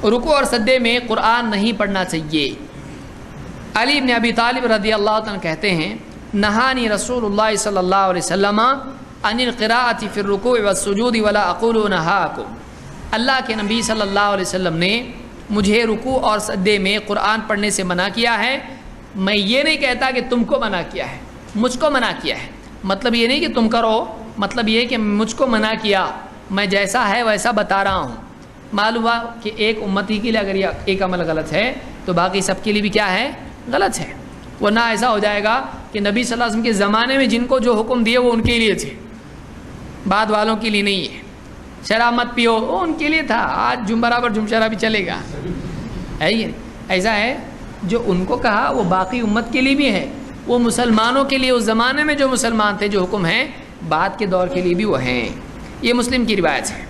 رکوع اور سجدے میں قرآن نہیں پڑھنا چاہیے۔ علی بن ابی طالب رضی اللہ عنہ کہتے ہیں نہانی رسول اللہ صلی اللہ علیہ وسلم عن القراءۃ فی الرکوع والسجود ولا اقول نہاکم، اللہ کے نبی صلی اللہ علیہ وسلم نے مجھے رکوع اور سجدے میں قرآن پڑھنے سے منع کیا ہے، میں یہ نہیں کہتا کہ تم کو منع کیا ہے، مجھ کو منع کیا ہے۔ مطلب یہ نہیں کہ تم کرو، مطلب یہ کہ مجھ کو منع کیا، میں جیسا ہے ویسا بتا رہا ہوں۔ معلوم ہوا کہ ایک امتی کے لیے اگر یہ ایک عمل غلط ہے تو باقی سب کے لیے بھی کیا ہے، غلط ہے، ورنہ ایسا ہو جائے گا کہ نبی صلی اللہ علیہ وسلم کے زمانے میں جن کو جو حکم دیے وہ ان کے لیے تھے، بعد والوں کے لیے نہیں ہے۔ شراب مت پیو وہ ان کے لیے تھا، آج جم برابر جم شرابی چلے گا، ہے یہ ایسا ہے۔ جو ان کو کہا وہ باقی امت کے لیے بھی ہے، وہ مسلمانوں کے لیے اس زمانے میں جو مسلمان تھے جو حکم ہیں بعد کے دور کے لیے بھی وہ ہیں۔ یہ مسلم کی روایت ہے۔